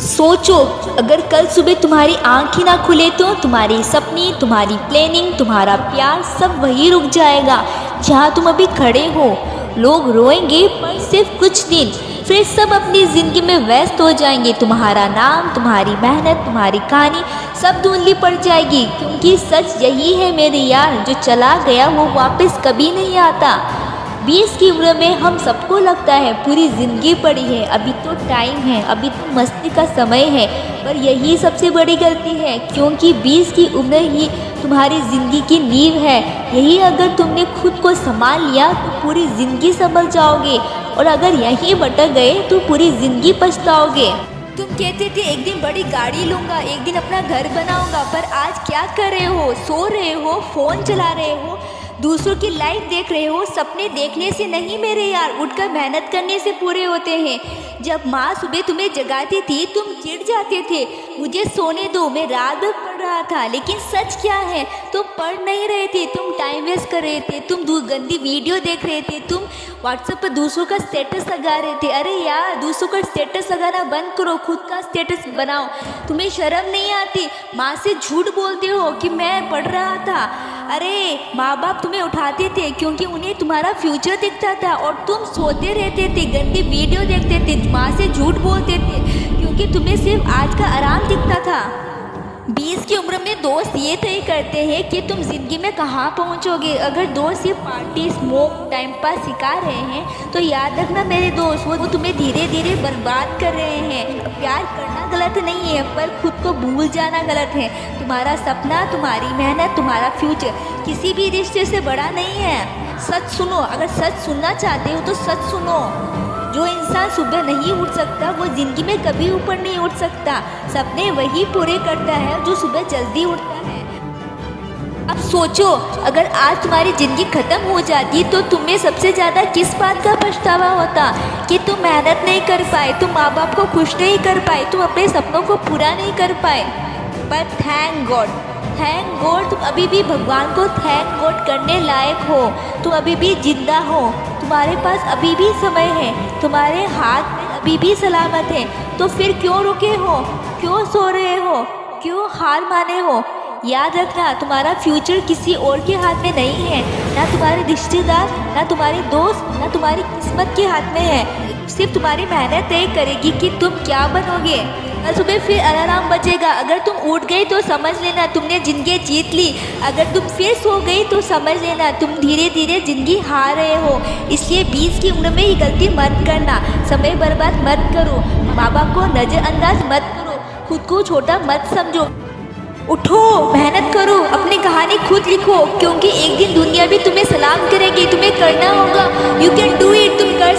सोचो, अगर कल सुबह तुम्हारी आँख ही ना खुले तो तुम्हारे सपने, तुम्हारी प्लानिंग, तुम्हारा प्यार सब वहीं रुक जाएगा जहाँ तुम अभी खड़े हो। लोग रोएंगे पर सिर्फ कुछ दिन, फिर सब अपनी ज़िंदगी में व्यस्त हो जाएंगे। तुम्हारा नाम, तुम्हारी मेहनत, तुम्हारी कहानी सब धुंधली पड़ जाएगी। क्योंकि सच यही है मेरे यार, जो चला गया वो वापस कभी नहीं आता। 20 की उम्र में हम सबको लगता है पूरी ज़िंदगी पड़ी है, अभी तो टाइम है, अभी तो मस्ती का समय है। पर यही सबसे बड़ी गलती है, क्योंकि 20 की उम्र ही तुम्हारी ज़िंदगी की नींव है। यही अगर तुमने खुद को संभाल लिया तो पूरी ज़िंदगी संभल जाओगे, और अगर यहीं भटक गए तो पूरी ज़िंदगी पछताओगे। तुम कहते थे एक दिन बड़ी गाड़ी लूँगा, एक दिन अपना घर बनाऊँगा, पर आज क्या कर रहे हो? सो रहे हो, फ़ोन चला रहे हो, दूसरों की लाइफ देख रहे हो। सपने देखने से नहीं मेरे यार, उठकर मेहनत करने से पूरे होते हैं। जब माँ सुबह तुम्हें जगाती थी तुम चिढ़ जाते थे, मुझे सोने दो, मैं रात भर पढ़ रहा था। लेकिन सच क्या है, तुम पढ़ नहीं रहे थे, तुम टाइम वेस्ट कर रहे थे, तुम गंदी वीडियो देख रहे थे, तुम व्हाट्सएप पर दूसरों का स्टेटस लगा रहे थे। अरे यार, दूसरों का स्टेटस लगाना बंद करो, खुद का स्टेटस बनाओ। तुम्हें शर्म नहीं आती? माँ से झूठ बोलते हो कि मैं पढ़ रहा था। अरे माँ बाप तुम्हें उठाते थे क्योंकि उन्हें तुम्हारा फ्यूचर दिखता था, और तुम सोते रहते थे, गंदी वीडियो देखते थे, माँ से झूठ बोलते थे क्योंकि तुम्हें सिर्फ आज का आराम दिखता था। 20 की उम्र में दोस्त ये तय करते हैं कि तुम ज़िंदगी में कहाँ पहुँचोगे। अगर दोस्त सिर्फ पार्टी, स्मोक, टाइम पास सिखा रहे हैं तो याद रखना मेरे दोस्त, वो तुम्हें धीरे धीरे बर्बाद कर रहे हैं। प्यार करना गलत नहीं है, पर खुद को भूल जाना गलत है। तुम्हारा सपना, तुम्हारी मेहनत, तुम्हारा फ्यूचर किसी भी रिश्ते से बड़ा नहीं है। सच सुनो, अगर सच सुनना चाहते हो तो सच सुनो। जो इंसान सुबह नहीं उठ सकता वो ज़िंदगी में कभी ऊपर नहीं उठ सकता। सपने वही पूरे करता है जो सुबह जल्दी उठता है। अब सोचो, अगर आज तुम्हारी ज़िंदगी ख़त्म हो जाती तो तुम्हें सबसे ज़्यादा किस बात का पछतावा होता? कि तुम मेहनत नहीं कर पाए, तुम माँ बाप को खुश नहीं कर पाए, तुम अपने सपनों को पूरा नहीं कर पाए। पर थैंक गॉड तुम अभी भी भगवान को थैंक गॉड करने लायक हो। तुम अभी भी जिंदा हो, तुम्हारे पास अभी भी समय है, तुम्हारे हाथ में अभी भी सलामत है। तो फिर क्यों रुके हो? क्यों सो रहे हो? क्यों हार माने हो? याद रखना, तुम्हारा फ्यूचर किसी और के हाथ में नहीं है, ना तुम्हारे रिश्तेदार, ना तुम्हारे दोस्त, ना तुम्हारी किस्मत के हाथ में है। सिर्फ तुम्हारी मेहनत तय करेगी कि तुम क्या बनोगे। कल सुबह फिर अलार्म बजेगा, अगर तुम उठ गई तो समझ लेना तुमने ज़िंदगी जीत ली। अगर तुम फिर सो गई तो समझ लेना तुम धीरे धीरे ज़िंदगी हार रहे हो। इसलिए 20 की उम्र में ही गलती मत करना, समय बर्बाद मत करो, माँ बाप को नज़रअंदाज मत करो, खुद को छोटा मत समझो। उठो, मेहनत करो, अपनी कहानी खुद लिखो, क्योंकि एक दिन दुनिया भी तुम्हें सलाम करेगी। तुम्हें करना होगा, यू कैन डू इट, तुम कर